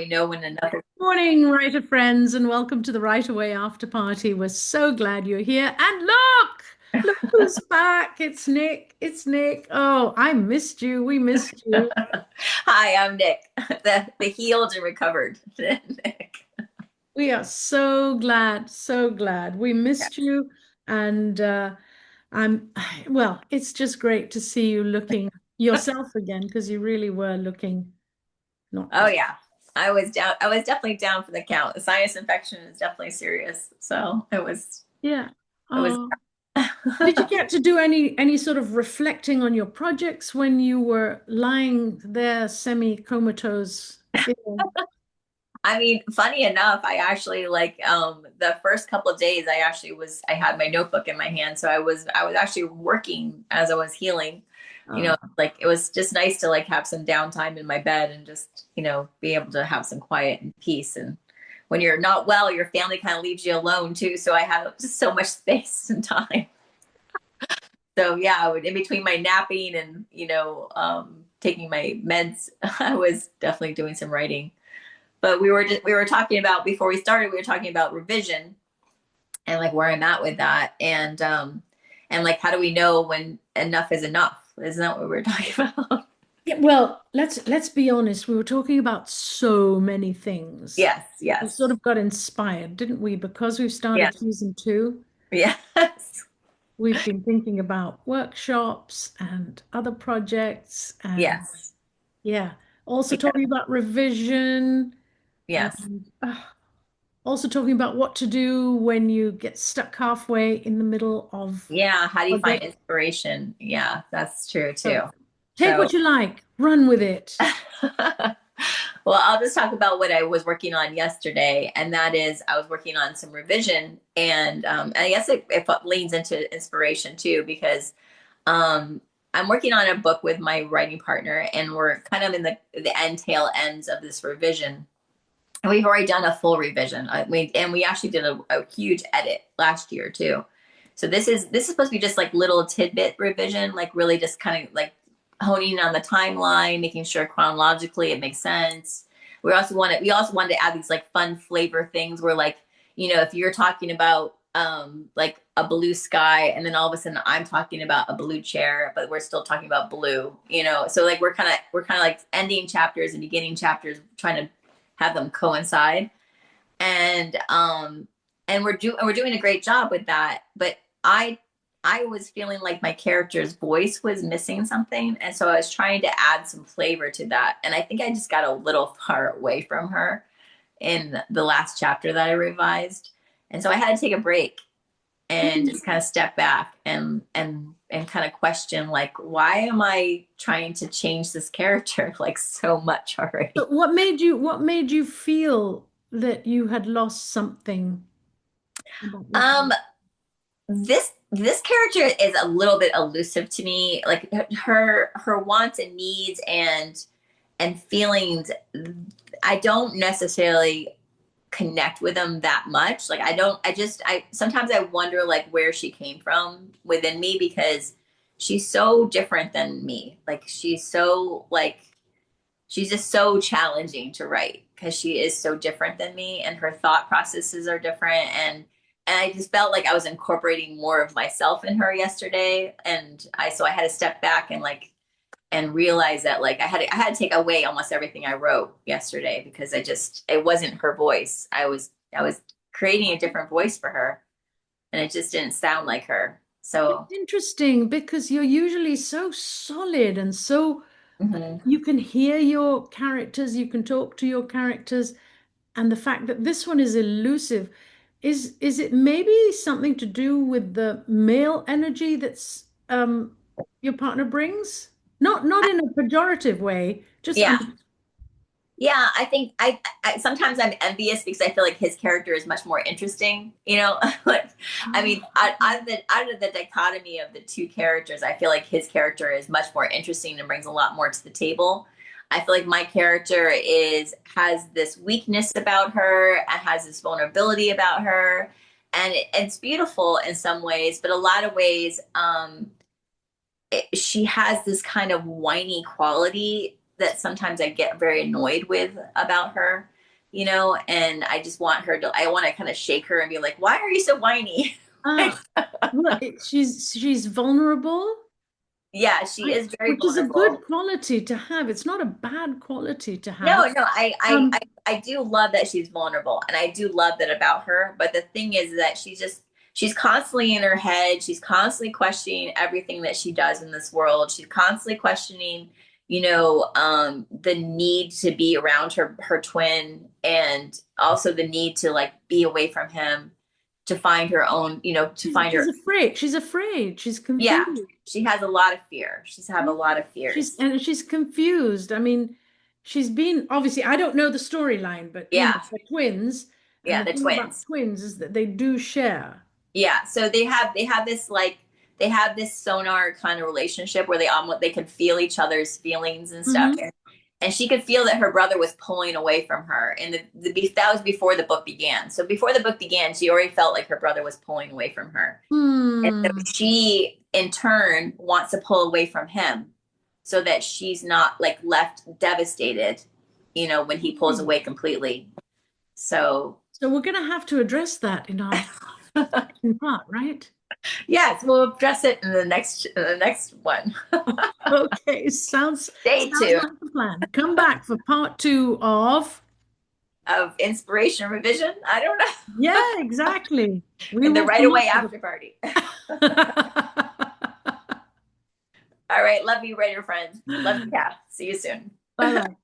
we know when enough is. Morning, writer friends, and welcome to the Right Away After Party. We're so glad you're here. And look who's back. It's Nick. It's Nick. Oh, I missed you. We missed you. Hi, I'm Nick, the healed and recovered Nick. We are so glad, so glad. We missed Yes. you. And I'm, well, it's just great to see you looking yourself again because you really were looking not Oh well. yeah, I was down. I was definitely down for the count. The sinus infection is definitely serious, so it was. Yeah. It was. Oh. Did you get to do any sort of reflecting on your projects when you were lying there semi-comatose? Ill? I mean, funny enough, I actually the first couple of days I had my notebook in my hand, so I was actually working as I was healing. Uh, Like it was just nice to like have some downtime in my bed and just, be able to have some quiet and peace. And when you're not well, your family kind of leaves you alone too. So I had just so much space and time. So yeah, I would in between my napping and, taking my meds, I was definitely doing some writing. But we were talking about before we started, we were talking about revision and like where I'm at with that, and like how do we know when enough is enough? Isn't that what we were talking about? yeah, well, let's be honest. We were talking about so many things. Yes, We sort yes, of got inspired, didn't we? Because we've yes, started season two, yes, we've been thinking about workshops and other projects, and yes, yeah, also yeah, talking about revision yes. and also talking about what to do when you get stuck halfway in the middle of Yeah, how do a you find project. inspiration? Yeah, that's true too. So take So what you like, run with it. well, I'll just talk about what I was working on yesterday, and that is I was working on some revision, and I guess it leans into inspiration too because um, I'm working on a book with my writing partner, and we're kind of in the end tail ends of this revision. And we've already done a full revision. We actually did a huge edit last year too. So this is supposed to be just like little tidbit revision, like really just kind of like honing in on the timeline, making sure chronologically it makes sense. We also wanted to add these like fun flavor things where like, if you're talking about like a blue sky and then all of a sudden I'm talking about a blue chair, but we're still talking about blue. So like we're kind of like ending chapters and beginning chapters, trying to have them coincide. And we're doing a great job with that. But I was feeling like my character's voice was missing something, and so I was trying to add some flavor to that. And I think I just got a little far away from her in the last chapter that I revised, and so I had to take a break and just kind of step back and kind of question, like, why am I trying to change this character like so much So already? what made you feel that you had lost something about your Um, character? this character is a little bit elusive to me. Like her wants and needs and feelings, I don't necessarily connect with them that much. Like I sometimes I wonder like where she came from within me, because she's so different than me. Like she's just so challenging to write because she is so different than me, and her thought processes are different. And I just felt like I was incorporating more of myself in her yesterday, and I had to step back and realize that like I had to take away almost everything I wrote yesterday, because it wasn't her voice. I was creating a different voice for her, and it just didn't sound like her. It's So interesting because you're usually so solid and so mhm. you can hear your characters, you can talk to your characters, and the fact that this one is elusive, is it maybe something to do with the male energy that's your partner brings? Not in a pejorative way, just Yeah. Yeah, I think I sometimes I'm envious because I feel like his character is much more interesting. Like I mean, out of the dichotomy of the two characters, I feel like his character is much more interesting and brings a lot more to the table. I feel like my character is has this weakness about her and has this vulnerability about her, and it's beautiful in some ways, but a lot of ways, she has this kind of whiny quality that sometimes I get very annoyed with about her. and I just want her to, I want to kind of shake her and be like, why are you so whiny? Ah, well, she's vulnerable, Yeah, she is very which is a good vulnerable. quality to have. It's not a bad quality to No, have. no, Um, I do love that she's vulnerable, and I do love that about her. But the thing is that she's constantly in her head. She's constantly questioning everything that she does in this world. She's constantly questioning, the need to be around her twin, and also the need to like be away from him, to find her own, to find she's her. afraid. She's afraid. She's Yeah, confused. she has a lot of fear. She's have a lot of fears. She's confused. I mean, she's been obviously, I don't know the storyline, but Yeah, they're twins, and yeah, the the thing about twins. twins is that they do share. Yeah, so they have this sonar kind of relationship where they can feel each other's feelings and stuff. Hmm. And she could feel that her brother was pulling away from her, and that was before the book began. So before the book began, she already felt like her brother was pulling away from her, and so Hmm. she, in turn, wants to pull away from him, so that she's not like left devastated, when he pulls away completely. So So we're going to have to address that in our second part, right? yes, we'll address it in the next one. Okay, Stay sounds tuned. like a plan. Come back for part two of. Of inspiration revision. I don't Yeah, know. exactly. We In the will right come away up with after party. a. All right. Love you, Raider friends. Love you, Kat. See you soon. Bye bye.